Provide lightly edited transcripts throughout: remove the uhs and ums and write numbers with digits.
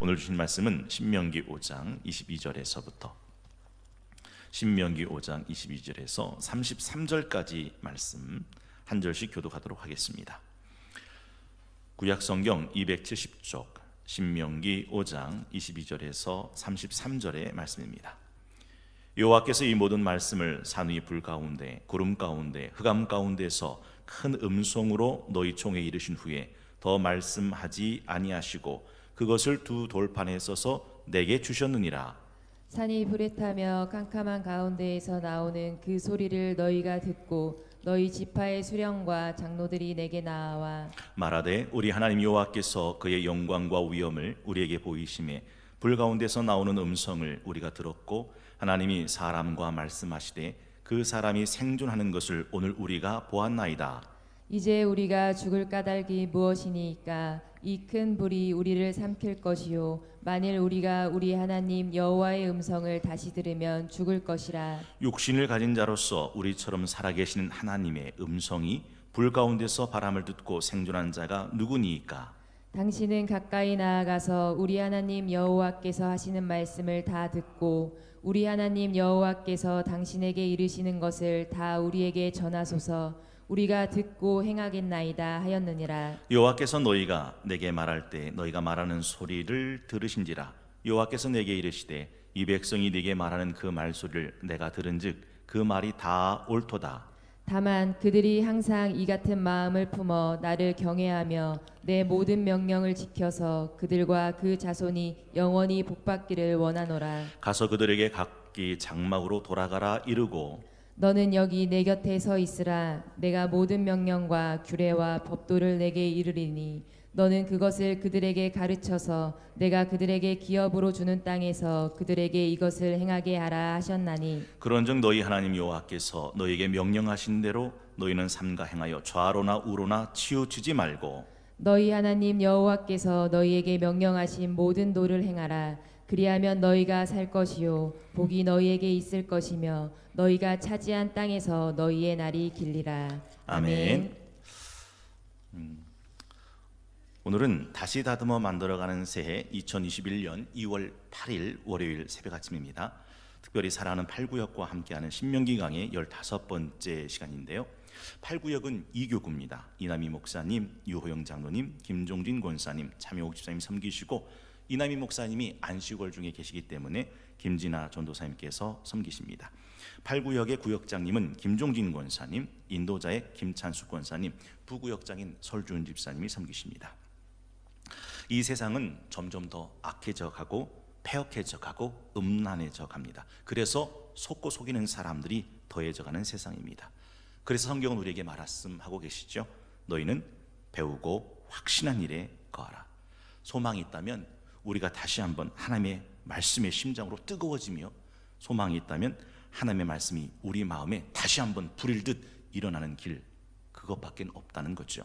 오늘 주신 말씀은 신명기 5장 22절에서부터 신명기 5장 22절에서 33절까지 말씀 한 절씩 교독하도록 하겠습니다. 구약성경 270쪽 신명기 5장 22절에서 33절의 말씀입니다. 여호와께서 이 모든 말씀을 산 위 불 가운데 구름 가운데 흑암 가운데서 큰 음성으로 너희 총에 이르신 후에 더 말씀하지 아니하시고 그것을 두 돌판에 써서 내게 주셨느니라. 산이 불에 타며 캄캄한 가운데에서 나오는 그 소리를 너희가 듣고 너희 지파의 수령과 장로들이 내게 나와 말하되 우리 하나님 여호와께서 그의 영광과 위엄을 우리에게 보이심에 불 가운데서 나오는 음성을 우리가 들었고 하나님이 사람과 말씀하시되 그 사람이 생존하는 것을 오늘 우리가 보았나이다. 이제 우리가 죽을 까닭이 무엇이니까 이 큰 불이 우리를 삼킬 것이요 만일 우리가 우리 하나님 여호와의 음성을 다시 들으면 죽을 것이라. 육신을 가진 자로서 우리처럼 살아계시는 하나님의 음성이 불 가운데서 바람을 듣고 생존한 자가 누구니이까? 당신은 가까이 나아가서 우리 하나님 여호와께서 하시는 말씀을 다 듣고 우리 하나님 여호와께서 당신에게 이르시는 것을 다 우리에게 전하소서. 우리가 듣고 행하겠나이다 하였느니라. 여호와께서 너희가 내게 말할 때 너희가 말하는 소리를 들으신지라. 여호와께서 내게 이르시되 이 백성이 네게 말하는 그 말소리를 내가 들은즉 그 말이 다 옳도다. 다만 그들이 항상 이 같은 마음을 품어 나를 경외하며 내 모든 명령을 지켜서 그들과 그 자손이 영원히 복받기를 원하노라. 가서 그들에게 각기 장막으로 돌아가라 이르고 너는 여기 내 곁에 서 있으라. 내가 모든 명령과 규례와 법도를 내게 이르리니 너는 그것을 그들에게 가르쳐서 내가 그들에게 기업으로 주는 땅에서 그들에게 이것을 행하게 하라 하셨나니 그런즉 너희 하나님 여호와께서 너희에게 명령하신 대로 너희는 삼가 행하여 좌로나 우로나 치우치지 말고 너희 하나님 여호와께서 너희에게 명령하신 모든 도를 행하라. 그리하면 너희가 살 것이요 복이 너희에게 있을 것이며 너희가 차지한 땅에서 너희의 날이 길리라. 아멘. 오늘은 다시 다듬어 만들어가는 새해 2021년 2월 8일 월요일 새벽 아침입니다. 특별히 사랑하는 8구역과 함께하는 신명기 강의 15번째 시간인데요. 8구역은 2교구입니다. 이남희 목사님, 유호영 장로님, 김종진 권사님, 참여옥 집사님 섬기시고 이남희 목사님이 안식월 중에 계시기 때문에 김진아 전도사님께서 섬기십니다. 8구역의 구역장님은 김종진 권사님, 인도자의 김찬수 권사님, 부구역장인 설주은 집사님이 섬기십니다. 이 세상은 점점 더 악해져 가고 폐역해져 가고 음란해져 갑니다. 그래서 속고 속이는 사람들이 더해져 가는 세상입니다. 그래서 성경은 우리에게 말씀하고 계시죠. 너희는 배우고 확신한 일에 거하라. 소망이 있다면 우리가 다시 한번 하나님의 말씀의 심장으로 뜨거워지며 소망이 있다면 하나님의 말씀이 우리 마음에 다시 한번 불일 듯 일어나는 길, 그것밖에 없다는 거죠.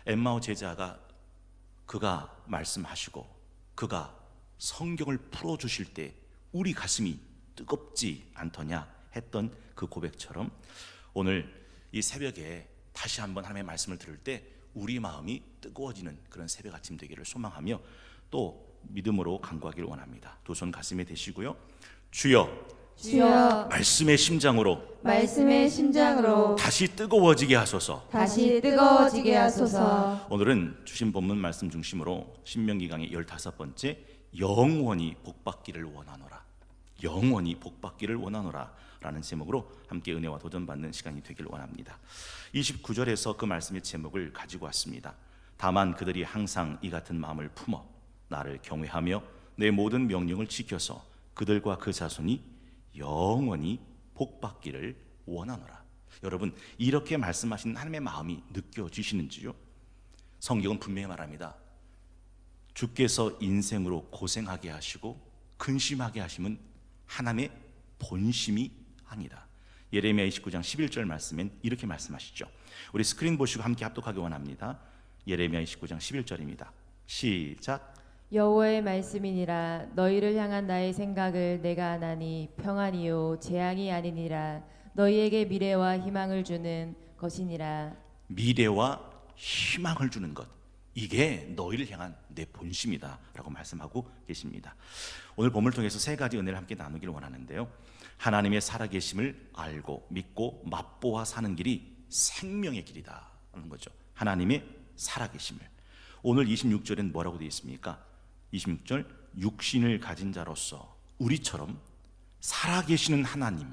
엠마오 제자가 그가 말씀하시고 그가 성경을 풀어주실 때 우리 가슴이 뜨겁지 않더냐 했던 그 고백처럼 오늘 이 새벽에 다시 한번 하나님의 말씀을 들을 때 우리 마음이 뜨거워지는 그런 새벽 아침 되기를 소망하며 또 믿음으로 간구하기를 원합니다. 두 손 가슴에 대시고요. 주여, 주여 말씀의 심장으로 다시 뜨거워지게 하소서. 다시 뜨거워지게 하소서. 오늘은 주신 본문 말씀 중심으로 신명기 강의 15번째 영원히 복받기를 원하노라, 영원히 복받기를 원하노라 라는 제목으로 함께 은혜와 도전받는 시간이 되기를 원합니다. 29절에서 그 말씀의 제목을 가지고 왔습니다. 다만 그들이 항상 이 같은 마음을 품어 나를 경외하며 내 모든 명령을 지켜서 그들과 그 자손이 영원히 복받기를 원하노라. 여러분, 이렇게 말씀하신 하나님의 마음이 느껴지시는지요? 성경은 분명히 말합니다. 주께서 인생으로 고생하게 하시고 근심하게 하심은 하나님의 본심이 아니다. 예레미야 29장 11절 말씀엔 이렇게 말씀하시죠. 우리 스크린 보시고 함께 합독하기 원합니다. 예레미야 29장 11절입니다. 시작. 여호와의 말씀이니라. 너희를 향한 나의 생각을 내가 아나니 평안이요 재앙이 아니니라. 너희에게 미래와 희망을 주는 것이니라. 미래와 희망을 주는 것, 이게 너희를 향한 내 본심이다 라고 말씀하고 계십니다. 오늘 본문을 통해서 세 가지 은혜를 함께 나누기를 원하는데요, 하나님의 살아계심을 알고 믿고 맛보아 사는 길이 생명의 길이다 하는 거죠. 하나님의 살아계심을. 오늘 26절엔 뭐라고 되어 있습니까? 26절, 육신을 가진 자로서 우리처럼 살아계시는 하나님,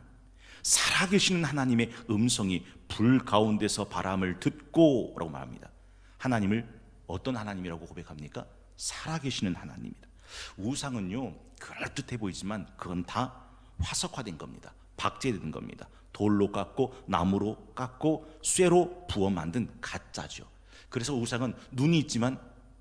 살아계시는 하나님의 음성이 불 가운데서 바람을 듣고 라고 말합니다. 하나님을 어떤 하나님이라고 고백합니까? 살아계시는 하나님입니다. 우상은요, 그럴듯해 보이지만 그건 다 화석화된 겁니다. 박제된 겁니다. 돌로 깎고 나무로 깎고 쇠로 부어 만든 가짜죠. 그래서 우상은 눈이 있지만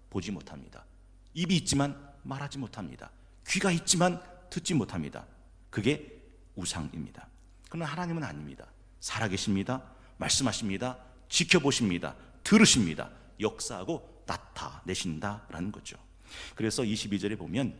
보지 못합니다. 입이 있지만 말하지 못합니다. 귀가 있지만 듣지 못합니다. 그게 우상입니다. 그러나 하나님은 아닙니다. 살아계십니다. 말씀하십니다. 지켜보십니다. 들으십니다. 역사하고 나타내신다라는 거죠. 그래서 22절에 보면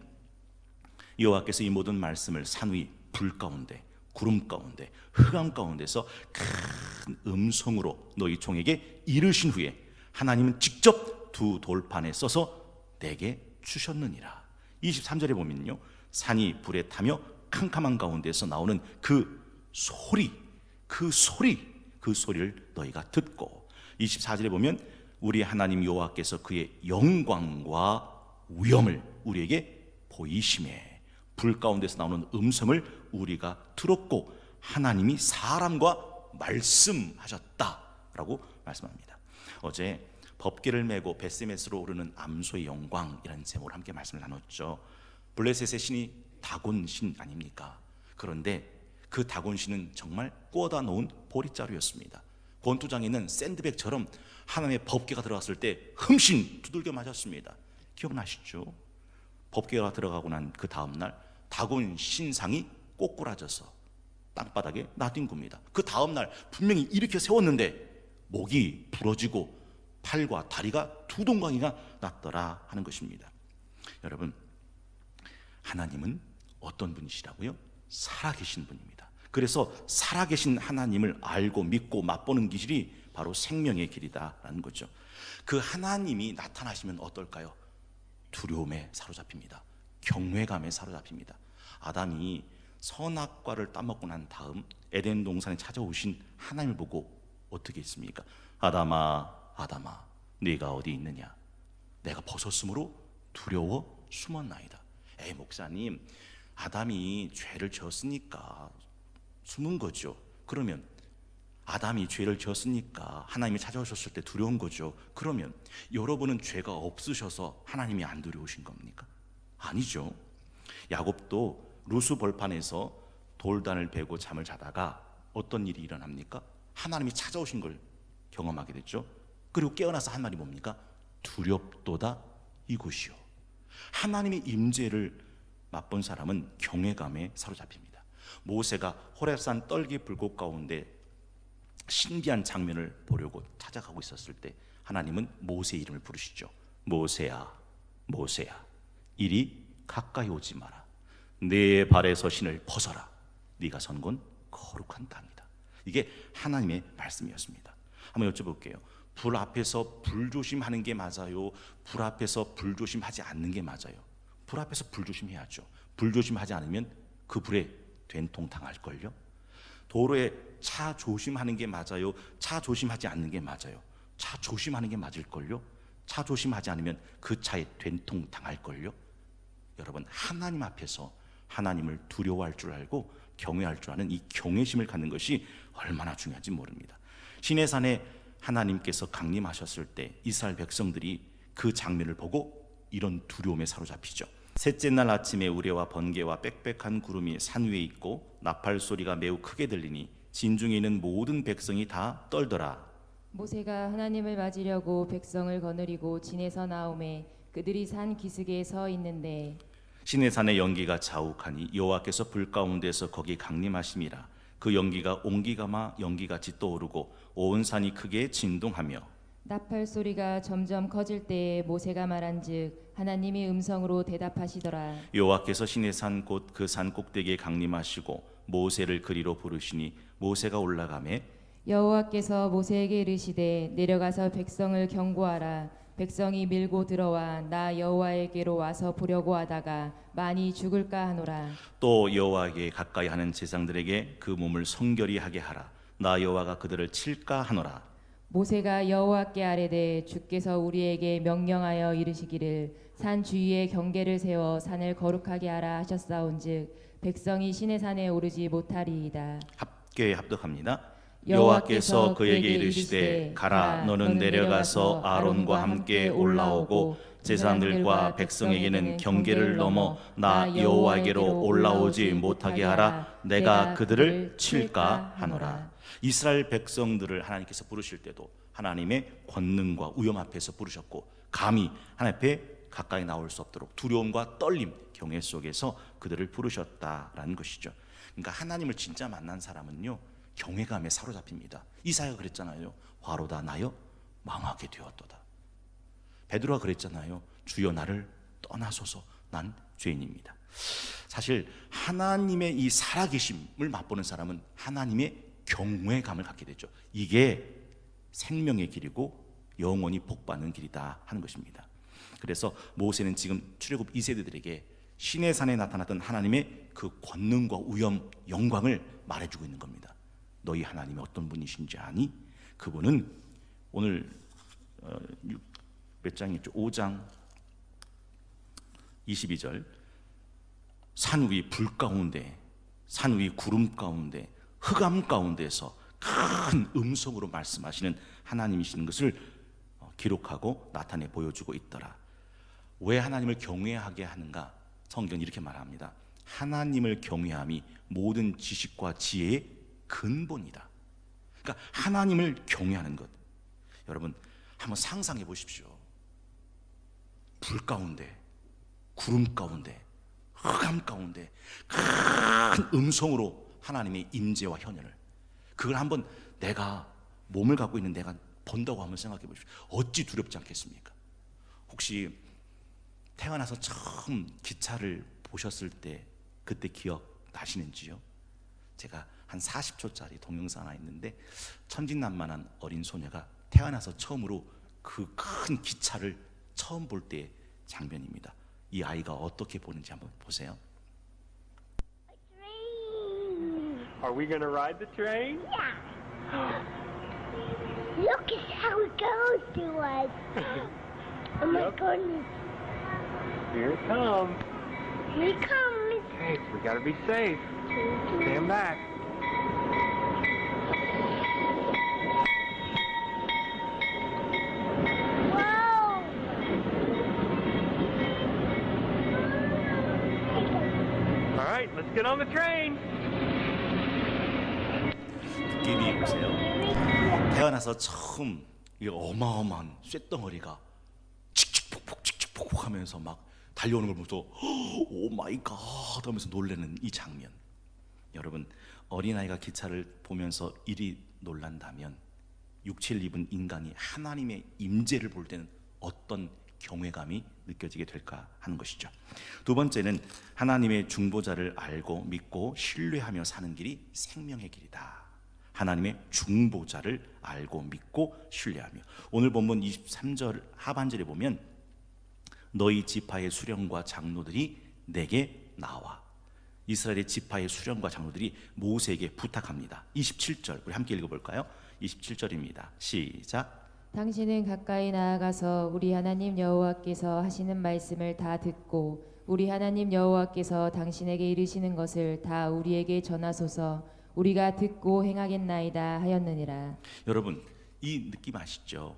여호와께서 이 모든 말씀을 산 위 불 가운데, 구름 가운데, 흑암 가운데서 큰 음성으로 너희 종에게 이르신 후에 하나님은 직접 두 돌판에 써서 내게 주셨느니라. 23절에 보면요, 산이 불에 타며 캄캄한 가운데서 나오는 그 소리를 너희가 듣고, 24절에 보면 우리 하나님 여호와께서 그의 영광과 위엄을 우리에게 보이심에 불 가운데서 나오는 음성을 우리가 들었고 하나님이 사람과 말씀하셨다라고 말씀합니다. 어제 법궤를 메고 벳세메스로 오르는 암소의 영광이라는 제목으로 함께 말씀을 나눴죠. 블레셋의 신이 다곤 신 아닙니까? 그런데 그 다곤 신은 정말 꽂아 놓은 보리자루였습니다. 권투장에 있는 샌드백처럼 하나님의 법궤가 들어갔을 때 흠씬 두들겨 맞았습니다. 기억나시죠? 법궤가 들어가고 난 그 다음날 다곤 신상이 꼬꾸라져서 땅바닥에 나뒹굽니다. 그 다음날 분명히 일으켜 세웠는데 목이 부러지고 팔과 다리가 두 동강이가 났더라 하는 것입니다. 여러분, 하나님은 어떤 분이시라고요? 살아계신 분입니다. 그래서 살아계신 하나님을 알고 믿고 맛보는 길이 바로 생명의 길이다라는 거죠. 그 하나님이 나타나시면 어떨까요? 두려움에 사로잡힙니다. 경외감에 사로잡힙니다. 아담이 선악과를 따먹고 난 다음 에덴 동산에 찾아오신 하나님을 보고 어떻게 했습니까? 아담아, 아담아, 네가 어디 있느냐? 내가 벗었으므로 두려워 숨었나이다. 에이 목사님, 아담이 죄를 지었으니까 숨은 거죠. 그러면 아담이 죄를 지었으니까 하나님이 찾아오셨을 때 두려운 거죠. 그러면 여러분은 죄가 없으셔서 하나님이 안 두려우신 겁니까? 아니죠. 야곱도 루스 벌판에서 돌단을 베고 잠을 자다가 어떤 일이 일어납니까? 하나님이 찾아오신 걸 경험하게 됐죠. 그리고 깨어나서 한 말이 뭡니까? 두렵도다 이곳이요. 하나님의 임재를 맛본 사람은 경외감에 사로잡힙니다. 모세가 호렙산 떨기 불꽃 가운데 신비한 장면을 보려고 찾아가고 있었을 때 하나님은 모세 이름을 부르시죠. 모세야, 모세야, 이리 가까이 오지 마라. 내 발에서 신을 벗어라. 네가 선 건 거룩한 땅이다. 이게 하나님의 말씀이었습니다. 한번 여쭤볼게요. 불 앞에서 불조심하는 게 맞아요? 불 앞에서 불조심하지 않는 게 맞아요? 불 앞에서 불조심해야죠. 불조심하지 않으면 그 불에 된통 당할걸요? 도로에 차 조심하는 게 맞아요? 차 조심하지 않는 게 맞아요? 차 조심하는 게 맞을걸요? 차 조심하지 않으면 그 차에 된통 당할걸요? 여러분, 하나님 앞에서 하나님을 두려워할 줄 알고 경외할 줄 아는 이 경외심을 갖는 것이 얼마나 중요한지 모릅니다. 시내산에 하나님께서 강림하셨을 때 이스라엘 백성들이 그 장면을 보고 이런 두려움에 사로잡히죠. 셋째 날 아침에 우레와 번개와 빽빽한 구름이 산 위에 있고 나팔 소리가 매우 크게 들리니 진중에 있는 모든 백성이 다 떨더라. 모세가 하나님을 맞으려고 백성을 거느리고 진에서 나오매 그들이 산 기슭에 서 있는데 시내산의 연기가 자욱하니 여호와께서 불 가운데서 거기 강림하심이라. 그 연기가 옹기가마 연기같이 떠오르고 온 산이 크게 진동하며 나팔 소리가 점점 커질 때에 모세가 말한즉 하나님이 음성으로 대답하시더라. 여호와께서 시내산 곧 그 산 꼭대기에 강림하시고 모세를 그리로 부르시니 모세가 올라가매 여호와께서 모세에게 이르시되 내려가서 백성을 경고하라. 백성이 밀고 들어와 나 여호와에게로 와서 보려고 하다가 많이 죽을까 하노라. 또 여호와에게 가까이 하는 제사장들에게 그 몸을 성결히 하게 하라. 나 여호와가 그들을 칠까 하노라. 모세가 여호와께 아뢰되 주께서 우리에게 명령하여 이르시기를 산 주위에 경계를 세워 산을 거룩하게 하라 하셨사온즉 백성이 시내 산에 오르지 못하리이다. 함께 합독합니다. 여호와께서 그에게 이르시되 가라 너는 내려가서 아론과 함께 올라오고 제사장들과 백성에게는 경계를 넘어 나 여호와에게로 올라오지 못하게 하라. 내가 그들을 칠까 하노라. 이스라엘 백성들을 하나님께서 부르실 때도 하나님의 권능과 위엄 앞에서 부르셨고 감히 하나님 앞에 가까이 나올 수 없도록 두려움과 떨림, 경외 속에서 그들을 부르셨다라는 것이죠. 그러니까 하나님을 진짜 만난 사람은요 경외감에 사로잡힙니다. 이사야가 그랬잖아요. 화로다 나여 망하게 되었도다. 베드로가 그랬잖아요. 주여 나를 떠나소서 난 죄인입니다. 사실 하나님의 이 살아계심을 맛보는 사람은 하나님의 경외감을 갖게 되죠. 이게 생명의 길이고 영원히 복받는 길이다 하는 것입니다. 그래서 모세는 지금 출애굽 2세대들에게 시내산에 나타났던 하나님의 그 권능과 위엄, 영광을 말해주고 있는 겁니다. 너희 하나님이 어떤 분이신지 아니? 그분은 오늘 몇 장이죠? 5장 22절 산 위 불 가운데 산 위 구름 가운데 흑암 가운데서 큰 음성으로 말씀하시는 하나님이시는 것을 기록하고 나타내 보여주고 있더라. 왜 하나님을 경외하게 하는가? 성경은 이렇게 말합니다. 하나님을 경외함이 모든 지식과 지혜의 근본이다. 그러니까 하나님을 경외하는 것. 여러분 한번 상상해 보십시오. 불 가운데, 구름 가운데, 흑암 가운데 큰 음성으로 하나님의 임재와 현현을, 그걸 한번 내가 몸을 갖고 있는 내가 본다고 한번 생각해 보십시오. 어찌 두렵지 않겠습니까? 혹시 태어나서 처음 기차를 보셨을 때 그때 기억 나시는지요? 제가 한 40초짜리 동영상 하나 있는데 천진난만한 어린 소녀가 태어나서 처음으로 그 큰 기차를 처음 볼 때의 장면입니다. 이 아이가 어떻게 보는지 한번 보세요. Are we gonna ride the train? Yeah. Look at how it goes to us. Oh my Yep. goodness. Here it comes. Here it comes. Hey, we gotta be safe. Stand back. Whoa. All right, let's get on the train. 느낌이 보세요. 태어나서 처음 이 어마어마한 쇳덩어리가 칙칙폭폭 칙칙폭폭 하면서 막 달려오는 걸 보면서 오 마이 갓 하면서 놀라는 이 장면. 여러분 어린아이가 기차를 보면서 이리 놀란다면 육체를 입은 인간이 하나님의 임재를 볼 때는 어떤 경외감이 느껴지게 될까 하는 것이죠. 두 번째는 하나님의 중보자를 알고 믿고 신뢰하며 사는 길이 생명의 길이다. 하나님의 중보자를 알고 믿고 신뢰하며. 오늘 본문 23절 하반절에 보면 너희 지파의 수령과 장로들이 내게 나와. 이스라엘의 지파의 수령과 장로들이 모세에게 부탁합니다. 27절 우리 함께 읽어볼까요? 27절입니다. 시작. 당신은 가까이 나아가서 우리 하나님 여호와께서 하시는 말씀을 다 듣고 우리 하나님 여호와께서 당신에게 이르시는 것을 다 우리에게 전하소서. 우리가 듣고 행하겠나이다 하였느니라. 여러분 이 느낌 아시죠?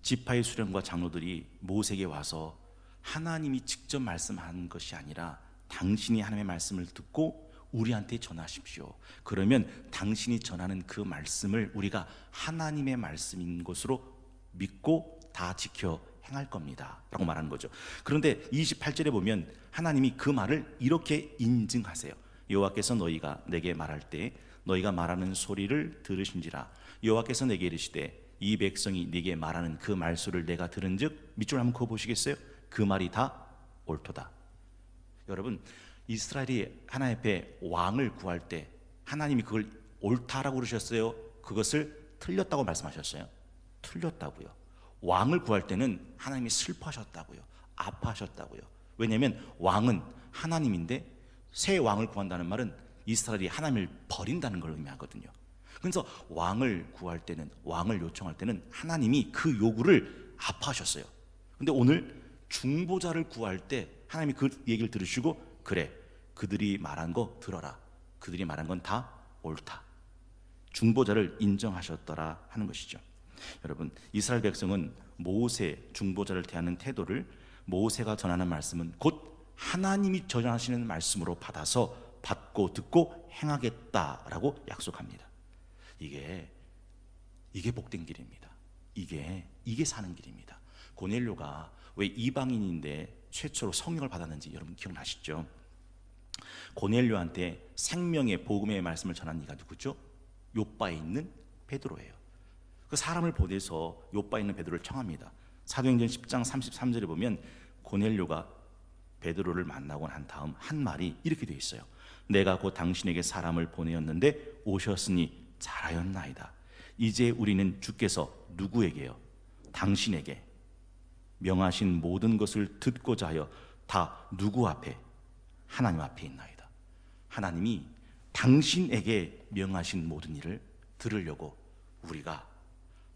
지파의 수령과 장로들이 모세에게 와서 하나님이 직접 말씀한 것이 아니라 당신이 하나님의 말씀을 듣고 우리한테 전하십시오. 그러면 당신이 전하는 그 말씀을 우리가 하나님의 말씀인 것으로 믿고 다 지켜 행할 겁니다 라고 말하는 거죠. 그런데 28절에 보면 하나님이 그 말을 이렇게 인증하세요. 여호와께서 너희가 내게 말할 때 너희가 말하는 소리를 들으신지라. 여호와께서 내게 이르시되 이 백성이 네게 말하는 그 말소를 내가 들은즉 밑줄 한번 그어 보시겠어요? 그 말이 다 옳도다. 여러분 이스라엘이 하나님 앞에 왕을 구할 때 하나님이 그걸 옳다라고 그러셨어요? 그것을 틀렸다고 말씀하셨어요? 틀렸다고요. 왕을 구할 때는 하나님이 슬퍼하셨다고요. 아파하셨다고요. 왜냐하면 왕은 하나님인데 새 왕을 구한다는 말은 이스라엘이 하나님을 버린다는 걸 의미하거든요. 그래서 왕을 구할 때는, 왕을 요청할 때는 하나님이 그 요구를 아파하셨어요. 근데 오늘 중보자를 구할 때 하나님이 그 얘기를 들으시고, 그래, 그들이 말한 거 들어라. 그들이 말한 건 다 옳다. 중보자를 인정하셨더라 하는 것이죠. 여러분, 이스라엘 백성은 모세 중보자를 대하는 태도를 모세가 전하는 말씀은 곧 하나님이 전하시는 말씀으로 받아서 받고 듣고 행하겠다라고 약속합니다. 이게 복된 길입니다. 이게 사는 길입니다. 고넬료가 왜 이방인인데 최초로 성령을 받았는지 여러분 기억나시죠? 고넬료한테 생명의 복음의 말씀을 전한 이가 누구죠? 요바에 있는 베드로예요. 그 사람을 보내서 요바에 있는 베드로를 청합니다. 사도행전 10장 33절에 보면 고넬료가 베드로를 만나고 난 다음 한 말이 이렇게 되어 있어요. 내가 곧 당신에게 사람을 보내었는데 오셨으니 잘하였나이다. 이제 우리는 주께서 누구에게요? 당신에게 명하신 모든 것을 듣고자 하여 다 누구 앞에? 하나님 앞에 있나이다. 하나님이 당신에게 명하신 모든 일을 들으려고 우리가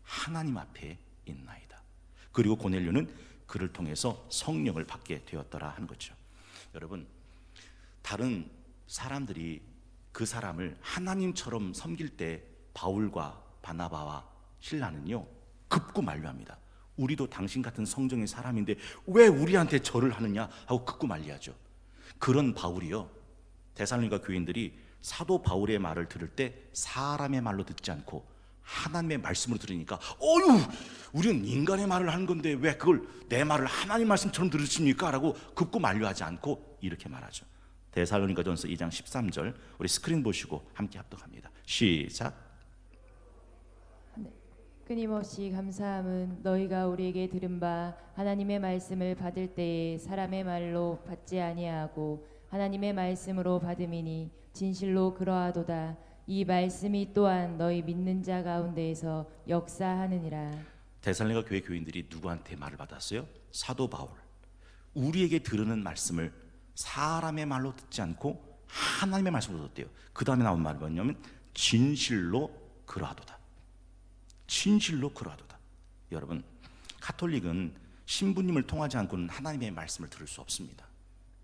하나님 앞에 있나이다. 그리고 고넬료는 그를 통해서 성령을 받게 되었더라 하는 거죠. 여러분, 다른 사람들이 그 사람을 하나님처럼 섬길 때 바울과 바나바와 신라는요 급고 만류합니다. 우리도 당신 같은 성정의 사람인데 왜 우리한테 절을 하느냐 하고 급고 만리하죠. 그런 바울이요, 데살로니가 교인들이 사도 바울의 말을 들을 때 사람의 말로 듣지 않고 하나님의 말씀으로 들으니까 우리는 인간의 말을 하는 건데 왜 그걸 내 말을 하나님 말씀처럼 들으십니까? 라고 급고 만류하지 않고 이렇게 말하죠. 데살로니가전서 2장 13절 우리 스크린 보시고 함께 합독합니다. 시작. 끊임없이 감사함은 너희가 우리에게 들은 바 하나님의 말씀을 받을 때에 사람의 말로 받지 아니하고 하나님의 말씀으로 받음이니 진실로 그러하도다. 이 말씀이 또한 너희 믿는 자 가운데에서 역사하느니라. 데살로니가 교회 교인들이 누구한테 말을 받았어요? 사도 바울. 우리에게 들으는 말씀을 사람의 말로 듣지 않고 하나님의 말씀으로 듣대요. 그 다음에 나온 말이 뭐냐면 진실로 그러하도다. 진실로 그러하도다. 여러분, 가톨릭은 신부님을 통하지 않고는 하나님의 말씀을 들을 수 없습니다.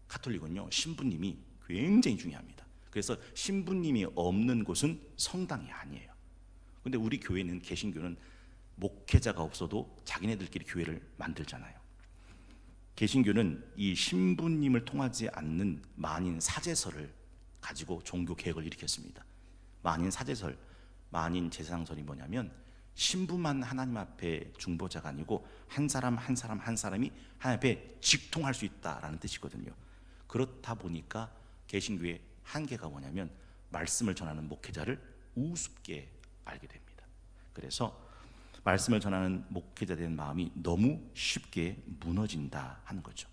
가톨릭은요 신부님이 굉장히 중요합니다. 그래서 신부님이 없는 곳은 성당이 아니에요. 근데 우리 교회는, 개신교는 목회자가 없어도 자기네들끼리 교회를 만들잖아요. 개신교는 이 신부님을 통하지 않는 만인 사제설을 가지고 종교 개혁을 일으켰습니다. 만인 사제설, 만인 제사장설이 뭐냐면 신부만 하나님 앞에 중보자가 아니고 한 사람 한 사람이 하나님 앞에 직통할 수 있다라는 뜻이거든요. 그렇다 보니까 개신교의 한계가 뭐냐면 말씀을 전하는 목회자를 우습게 알게 됩니다. 그래서 말씀을 전하는 목회자 된 마음이 너무 쉽게 무너진다 하는 거죠.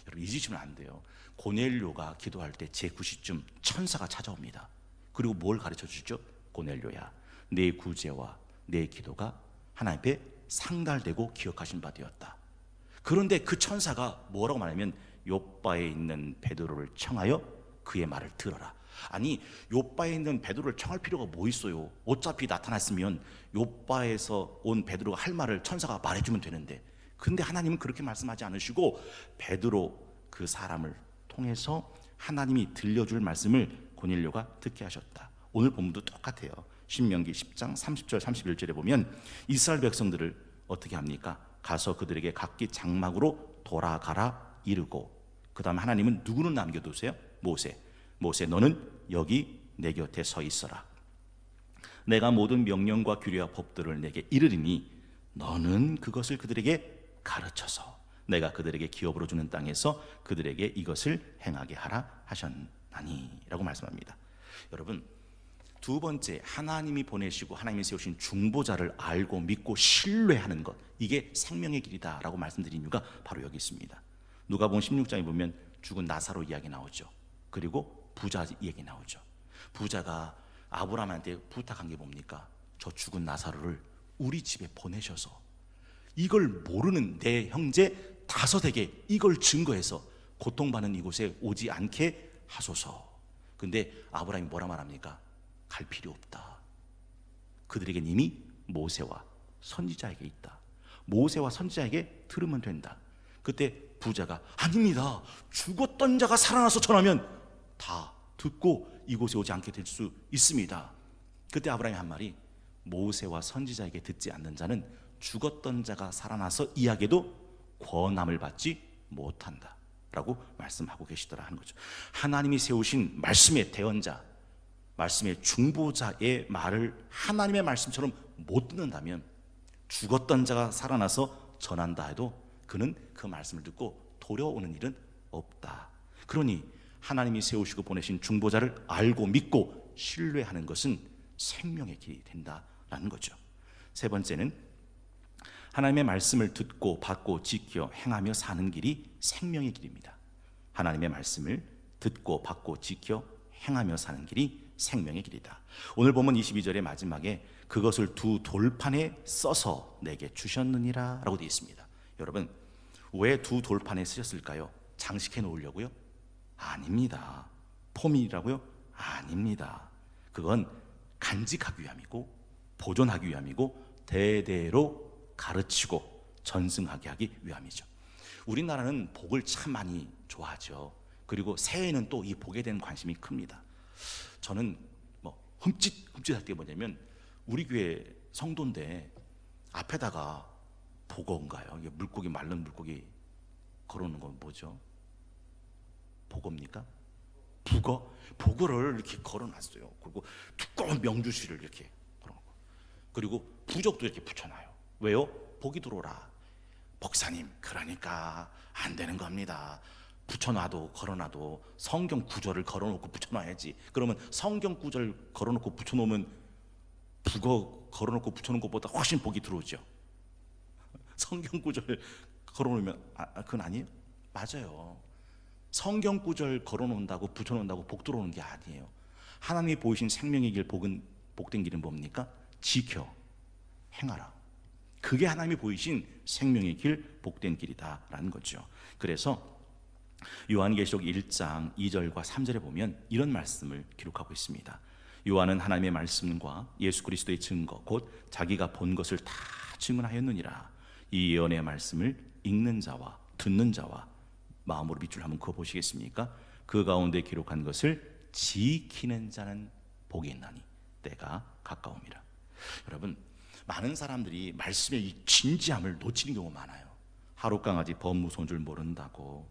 여러분, 잊으시면 안 돼요. 고넬료가 기도할 때 제9시쯤 천사가 찾아옵니다. 그리고 뭘 가르쳐 주죠? 고넬료야, 내 구제와 내 기도가 하나님 앞에 상달되고 기억하신 바 되었다. 그런데 그 천사가 뭐라고 말하면 요바에 있는 베드로를 청하여 그의 말을 들어라. 아니, 요바에 있는 베드로를 청할 필요가 뭐 있어요? 어차피 나타났으면 요바에서 온 베드로가 할 말을 천사가 말해주면 되는데, 근데 하나님은 그렇게 말씀하지 않으시고 베드로 그 사람을 통해서 하나님이 들려줄 말씀을 고넬료가 듣게 하셨다. 오늘 본문도 똑같아요. 신명기 10장 30절 31절에 보면 이스라엘 백성들을 어떻게 합니까? 가서 그들에게 각기 장막으로 돌아가라 이르고, 그 다음에 하나님은 누구는 남겨두세요? 모세 너는 여기 내 곁에 서 있어라. 내가 모든 명령과 규례와 법들을 내게 이르리니 너는 그것을 그들에게 가르쳐서 내가 그들에게 기업으로 주는 땅에서 그들에게 이것을 행하게 하라 하셨나니 라고 말씀합니다. 여러분, 두 번째, 하나님이 보내시고 하나님이 세우신 중보자를 알고 믿고 신뢰하는 것, 이게 생명의 길이다 라고 말씀드린 이유가 바로 여기 있습니다. 누가복음 16장에 보면 죽은 나사로 이야기 나오죠. 그리고 부자 얘기 나오죠. 부자가 아브라함한테 부탁한 게 뭡니까? 저 죽은 나사로를 우리 집에 보내셔서 이걸 모르는 내 형제 5에게 이걸 증거해서 고통받는 이곳에 오지 않게 하소서. 근데 아브라함이 뭐라 말합니까? 갈 필요 없다. 그들에겐 이미 모세와 선지자에게 있다. 모세와 선지자에게 들으면 된다. 그때 부자가 아닙니다. 죽었던 자가 살아나서 전하면 다 듣고 이곳에 오지 않게 될 수 있습니다. 그때 아브라함이 한 말이 모세와 선지자에게 듣지 않는 자는 죽었던 자가 살아나서 이야기해도 권함을 받지 못한다 라고 말씀하고 계시더라 하는 거죠. 하나님이 세우신 말씀의 대언자, 말씀의 중보자의 말을 하나님의 말씀처럼 못 듣는다면 죽었던 자가 살아나서 전한다 해도 그는 그 말씀을 듣고 돌아오는 일은 없다. 그러니 하나님이 세우시고 보내신 중보자를 알고 믿고 신뢰하는 것은 생명의 길이 된다라는 거죠. 세 번째는 하나님의 말씀을 듣고 받고 지켜 행하며 사는 길이 생명의 길입니다. 하나님의 말씀을 듣고 받고 지켜 행하며 사는 길이 생명의 길이다. 오늘 본문 22절의 마지막에 그것을 두 돌판에 써서 내게 주셨느니라 라고 되어 있습니다. 여러분, 왜 두 돌판에 쓰셨을까요? 장식해 놓으려고요? 아닙니다. 포민이라고요? 아닙니다. 그건 간직하기 위함이고 보존하기 위함이고 대대로 가르치고 전승하게 하기 위함이죠. 우리나라는 복을 참 많이 좋아하죠. 그리고 새해에는 또 이 복에 대한 관심이 큽니다. 저는 흠칫할 때 뭐냐면 우리 교회 성도인데 앞에다가 복어인가요? 이게 물고기, 마른 물고기 걸어놓는 건 뭐죠? 복어입니까? 북어? 복어를 이렇게 걸어놨어요. 그리고 두꺼운 명주실을 이렇게 걸어놓고, 그리고 부적도 이렇게 붙여놔요. 왜요? 복이 들어오라. 목사님, 그러니까 안 되는 겁니다. 붙여놔도 걸어놔도 성경 구절을 걸어놓고 붙여놔야지. 그러면 성경 구절 걸어놓고 붙여놓으면 북어 걸어놓고 붙여놓은 것보다 훨씬 복이 들어오죠. 성경 구절 걸어놓으면 그건 아니에요? 맞아요. 성경 구절 걸어놓는다고 붙여놓는다고 복 들어오는 게 아니에요. 하나님이 보이신 생명의 길, 복된 길은 뭡니까? 지켜 행하라. 그게 하나님이 보이신 생명의 길, 복된 길이다라는 거죠. 그래서 요한계시록 1장 2절과 3절에 보면 이런 말씀을 기록하고 있습니다. 요한은 하나님의 말씀과 예수 그리스도의 증거 곧 자기가 본 것을 다 증언하였느니라. 이 예언의 말씀을 읽는 자와 듣는 자와 마음으로 밑줄 한번 그어 보시겠습니까? 그 가운데 기록한 것을 지키는 자는 복이 있나니 때가 가까움이라. 여러분, 많은 사람들이 말씀의 이 진지함을 놓치는 경우가 많아요. 하룻강아지 범 무서운 줄 모른다고.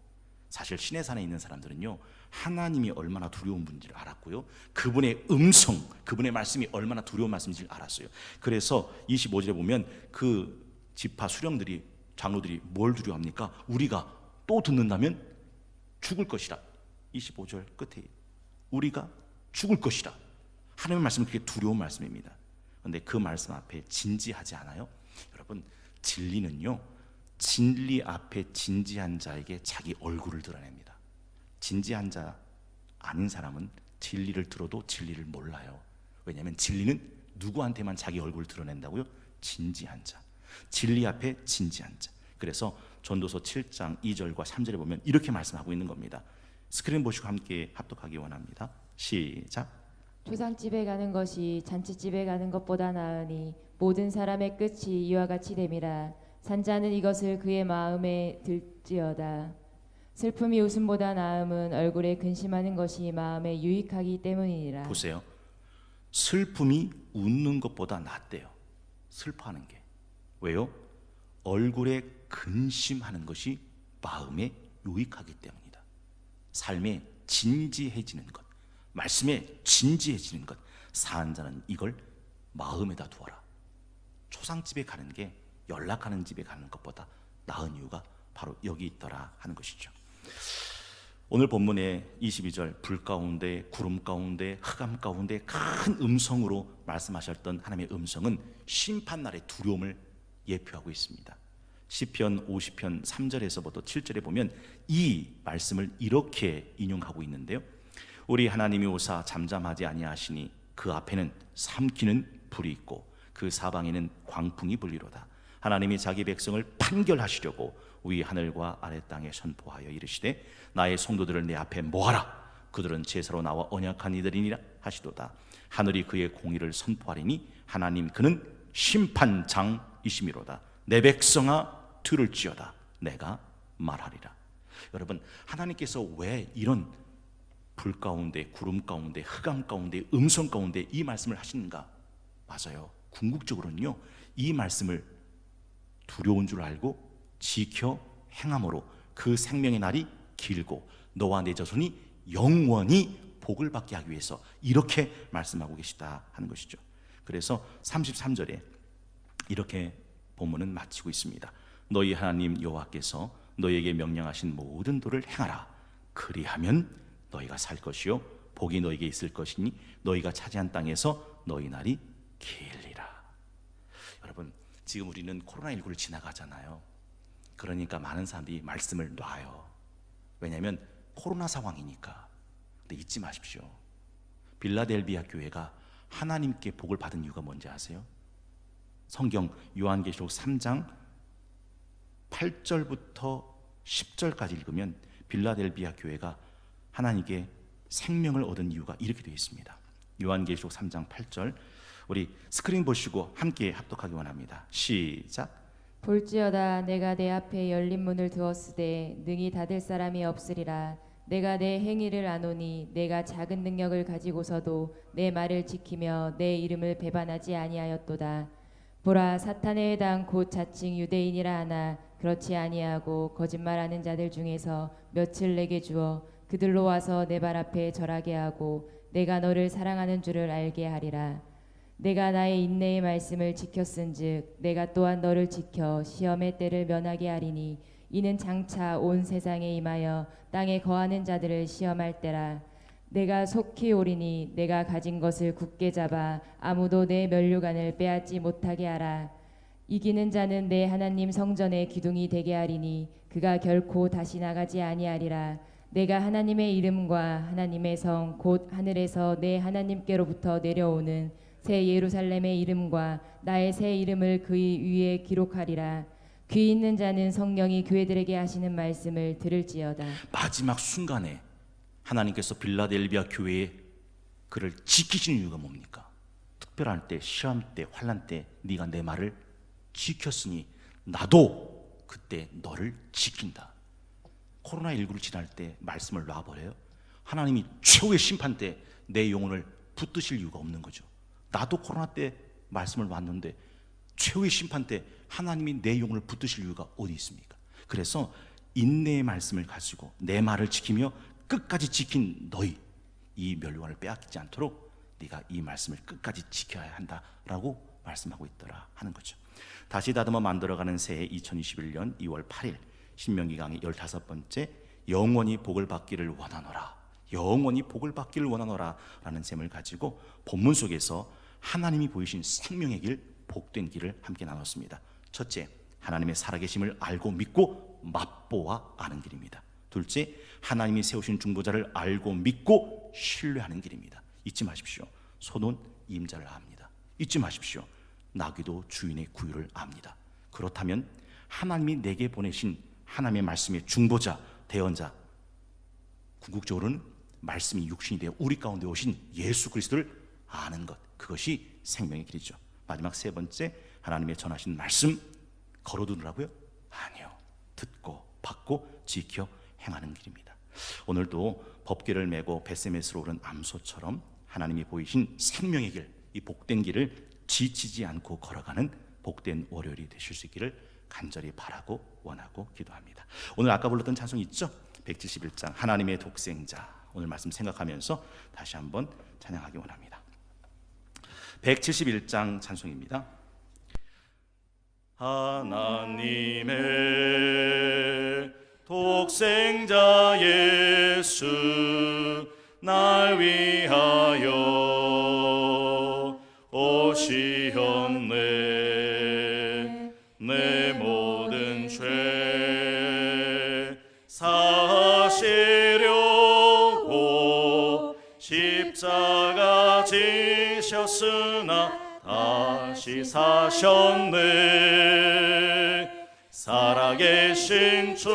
사실 시내산에 있는 사람들은요, 하나님이 얼마나 두려운 분인지를 알았고요, 그분의 음성, 그분의 말씀이 얼마나 두려운 말씀인지를 알았어요. 그래서 25절에 보면 그 지파 수령들이, 장로들이 뭘 두려워합니까? 우리가 또 듣는다면 죽을 것이라. 25절 끝에 우리가 죽을 것이라. 하나님의 말씀은 그게 두려운 말씀입니다. 그런데 그 말씀 앞에 진지하지 않아요? 여러분, 진리는요, 진리 앞에 진지한 자에게 자기 얼굴을 드러냅니다. 진지한 자 아닌 사람은 진리를 들어도 진리를 몰라요. 왜냐하면 진리는 누구한테만 자기 얼굴을 드러낸다고요? 진지한 자, 진리 앞에 진지한 자. 그래서 전도서 7장 2절과 3절에 보면 이렇게 말씀하고 있는 겁니다. 스크린 보시고 함께 합독하기 원합니다. 시작. 조상집에 가는 것이 잔치집에 가는 것보다 나으니 모든 사람의 끝이 이와 같이 됨이라. 산자는 이것을 그의 마음에 들지어다. 슬픔이 웃음보다 나음은 얼굴에 근심하는 것이 마음에 유익하기 때문이니라. 보세요. 슬픔이 웃는 것보다 낫대요. 슬퍼하는 게. 왜요? 얼굴에 근심하는 것이 마음에 유익하기 때문이다. 삶에 진지해지는 것, 말씀에 진지해지는 것, 사한 자는 이걸 마음에다 두어라. 초상집에 가는 게 연락하는 집에 가는 것보다 나은 이유가 바로 여기 있더라 하는 것이죠. 오늘 본문의 22절, 불 가운데, 구름 가운데, 흑암 가운데 큰 음성으로 말씀하셨던 하나님의 음성은 심판날의 두려움을 예표하고 있습니다. 시편 50편 3절에서부터 7절에 보면 이 말씀을 이렇게 인용하고 있는데요, 우리 하나님이 오사 잠잠하지 아니하시니 그 앞에는 삼키는 불이 있고 그 사방에는 광풍이 불리로다. 하나님이 자기 백성을 판결하시려고 위 하늘과 아래 땅에 선포하여 이르시되 나의 성도들을 내 앞에 모아라. 그들은 제사로 나와 언약한 이들이니라 하시도다. 하늘이 그의 공의를 선포하리니 하나님 그는 심판장이시미로다. 내 백성아 들을지어다. 내가 말하리라. 여러분, 하나님께서 왜 이런 불 가운데, 구름 가운데, 흑암 가운데, 음성 가운데 이 말씀을 하시는가? 맞아요. 궁극적으로는요, 이 말씀을 두려운 줄 알고 지켜 행함으로 그 생명의 날이 길고 너와 내 자손이 영원히 복을 받게 하기 위해서 이렇게 말씀하고 계시다 하는 것이죠. 그래서 33절에 이렇게 본문은 마치고 있습니다. 너희 하나님 여호와께서 너희에게 명령하신 모든 도를 행하라. 그리하면 너희가 살 것이요 복이 너희에게 있을 것이니 너희가 차지한 땅에서 너희 날이 길리라. 여러분, 지금 우리는 코로나19를 지나가잖아요. 그러니까 많은 사람들이 말씀을 놔요. 왜냐하면 코로나 상황이니까. 근데 잊지 마십시오. 빌라델비아 교회가 하나님께 복을 받은 이유가 뭔지 아세요? 성경 요한계시록 3장 8절부터 10절까지 읽으면 빌라델비아 교회가 하나님께 생명을 얻은 이유가 이렇게 되어 있습니다. 요한계시록 3장 8절, 우리 스크린 보시고 함께 합독하기 원합니다. 시작. 볼지어다 내가 내 앞에 열린 문을 두었으되 능히 닫을 사람이 없으리라. 내가 내 행위를 아노니 내가 작은 능력을 가지고서도 내 말을 지키며 내 이름을 배반하지 아니하였도다. 보라, 사탄의 해당 곧 자칭 유대인이라 하나 그렇지 아니하고 거짓말하는 자들 중에서 몇을 내게 주어 그들로 와서 내 발 앞에 절하게 하고 내가 너를 사랑하는 줄을 알게 하리라. 내가 나의 인내의 말씀을 지켰은즉 내가 또한 너를 지켜 시험의 때를 면하게 하리니 이는 장차 온 세상에 임하여 땅에 거하는 자들을 시험할 때라. 내가 속히 오리니 내가 가진 것을 굳게 잡아 아무도 내 면류관을 빼앗지 못하게 하라. 이기는 자는 내 하나님 성전의 기둥이 되게 하리니 그가 결코 다시 나가지 아니하리라. 내가 하나님의 이름과 하나님의 성 곧 하늘에서 내 하나님께로부터 내려오는 새 예루살렘의 이름과 나의 새 이름을 그의 위에 기록하리라. 귀 있는 자는 성령이 교회들에게 하시는 말씀을 들을지어다. 마지막 순간에 하나님께서 빌라델비아 교회에 그를 지키시는 이유가 뭡니까? 특별할 때, 시험 때, 환난 때 네가 내 말을 지켰으니 나도 그때 너를 지킨다. 코로나19를 지날 때 말씀을 놔버려요? 하나님이 최후의 심판 때 내 영혼을 붙드실 이유가 없는 거죠. 나도 코로나 때 말씀을 놨는데 최후의 심판 때 하나님이 내 영혼을 붙드실 이유가 어디 있습니까? 그래서 인내의 말씀을 가지고 내 말을 지키며 끝까지 지킨 너희, 이 면류관을 빼앗기지 않도록 네가 이 말씀을 끝까지 지켜야 한다라고 말씀하고 있더라 하는 거죠. 다시 다듬어 만들어가는 새해 2021년 2월 8일 신명기 강의 15번째 영원히 복을 받기를 원하노라, 영원히 복을 받기를 원하노라 라는 셈을 가지고 본문 속에서 하나님이 보이신 생명의 길, 복된 길을 함께 나눴습니다. 첫째, 하나님의 살아계심을 알고 믿고 맛보아 아는 길입니다. 둘째, 하나님이 세우신 중보자를 알고 믿고 신뢰하는 길입니다. 잊지 마십시오. 소는 임자를 압니다. 잊지 마십시오. 나귀도 주인의 구유를 압니다. 그렇다면 하나님이 내게 보내신 하나님의 말씀의 중보자, 대언자, 궁극적으로는 말씀이 육신이 되어 우리 가운데 오신 예수 그리스도를 아는 것, 그것이 생명의 길이죠. 마지막 세 번째, 하나님의 전하신 말씀 걸어두느라고요? 아니요. 듣고 받고 지켜 행하는 길입니다. 오늘도 법궤를 메고 벳세메스로 오른 암소처럼 하나님이 보이신 생명의 길, 이 복된 길을 지치지 않고 걸어가는 복된 월요일이 되실 수 있기를 간절히 바라고 원하고 기도합니다. 오늘 아까 불렀던 찬송 있죠? 171장 하나님의 독생자, 오늘 말씀 생각하면서 다시 한번 찬양하기 원합니다. 171장 찬송입니다. 하나님의 독생자 예수 날 위하여 오시었네. 내 모든 죄 사시려고 십자가 지셨으나 다시 사셨네. 살아계신 주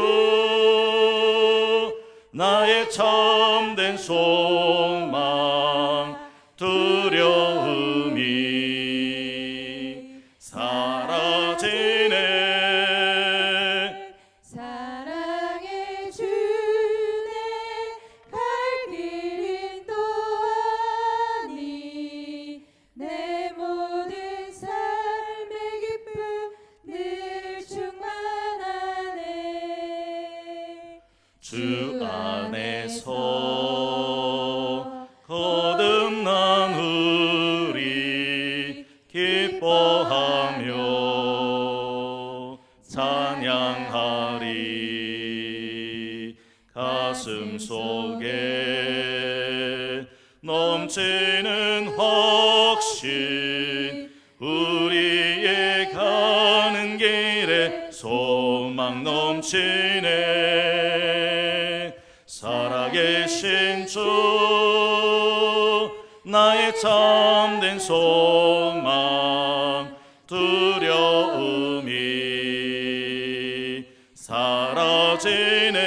나의 참된 소망 두려움이 사라지네. 사랑의 주내 갈 길 인도하니 내 모든 삶의 기쁨 늘 충만하네. 주 안에서 거듭난 우리 기뻐하며 찬양하리. 가슴 속에 넘치는 확신, 우리의 가는 길에 소망 넘치네. 살아계신 주 나의 참된 소망 두려움이 사라지네.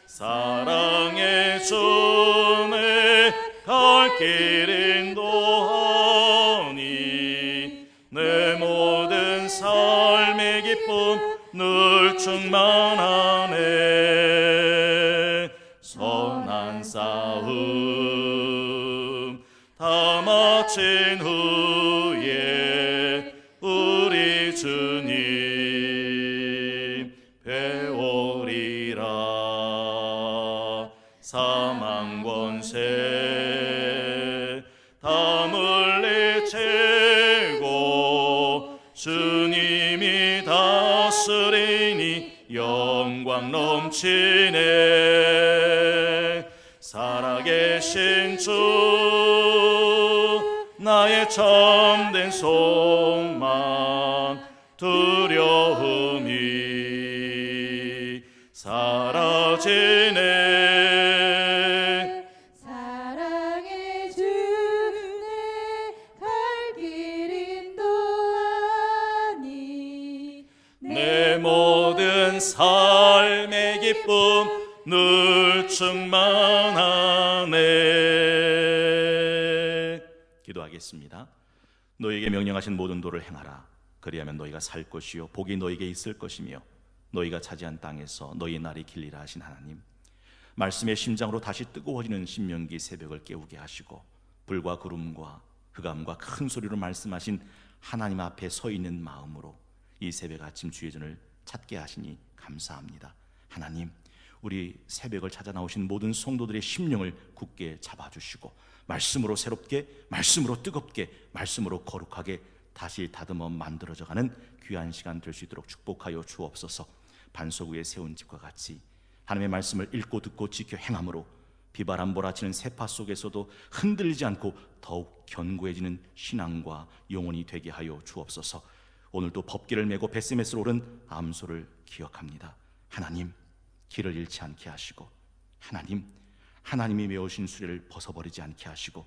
사랑의 주내 갈 길 인도하니 내 모든 삶의 기쁨 늘 충만하네. 선한 싸움 다 마친 후에 우리 주님 배우리라. 사망 권세 다 물리치고 주님이 다스리니 영광 넘치네. 살아계신 주 나의 참된 소망 두려움이 사라지네. 사랑의 주내 갈 길 인도하니 내 모든 삶의 기쁨 늘 충만하네. 기도하겠습니다. 너희에게 명령하신 모든 도를 행하라. 그리하면 너희가 살 것이요 복이 너희에게 있을 것이며 너희가 차지한 땅에서 너희 날이 길리라 하신 하나님, 말씀의 심장으로 다시 뜨거워지는 신명기 새벽을 깨우게 하시고 불과 구름과 흑암과 큰 소리로 말씀하신 하나님 앞에 서 있는 마음으로 이 새벽 아침 주의 전을 찾게 하시니 감사합니다. 하나님, 우리 새벽을 찾아 나오신 모든 성도들의 심령을 굳게 잡아주시고 말씀으로 새롭게, 말씀으로 뜨겁게, 말씀으로 거룩하게 다시 다듬어 만들어져가는 귀한 시간 될 수 있도록 축복하여 주옵소서. 반석 위에 세운 집과 같이 하나님의 말씀을 읽고 듣고 지켜 행함으로 비바람 몰아치는 세파 속에서도 흔들리지 않고 더욱 견고해지는 신앙과 영혼이 되게 하여 주옵소서. 오늘도 법궤를 메고 벳세메스로 오른 암소를 기억합니다. 하나님, 길을 잃지 않게 하시고 하나님, 하나님이 메우신 수레를 벗어버리지 않게 하시고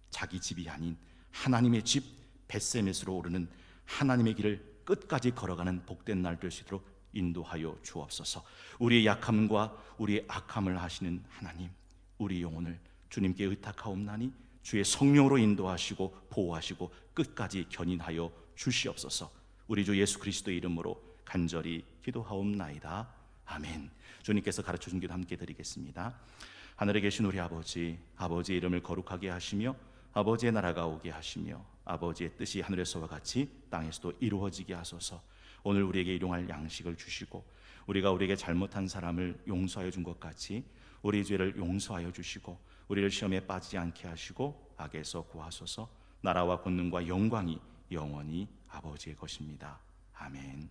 자기 집이 아닌 하나님의 집 벳세메스로 오르는 하나님의 길을 끝까지 걸어가는 복된 날 될 수 있도록 인도하여 주옵소서. 우리의 약함과 우리의 악함을 아시는 하나님, 우리 영혼을 주님께 의탁하옵나니 주의 성령으로 인도하시고 보호하시고 끝까지 견인하여 주시옵소서. 우리 주 예수 그리스도의 이름으로 간절히 기도하옵나이다. 아멘. 주님께서 가르쳐준 기도 함께 드리겠습니다. 하늘에 계신 우리 아버지, 아버지의 이름을 거룩하게 하시며 아버지의 나라가 오게 하시며 아버지의 뜻이 하늘에서와 같이 땅에서도 이루어지게 하소서. 오늘 우리에게 일용할 양식을 주시고 우리가 우리에게 잘못한 사람을 용서하여 준 것 같이 우리 죄를 용서하여 주시고 우리를 시험에 빠지지 않게 하시고 악에서 구하소서. 나라와 권능과 영광이 영원히 아버지의 것입니다. 아멘.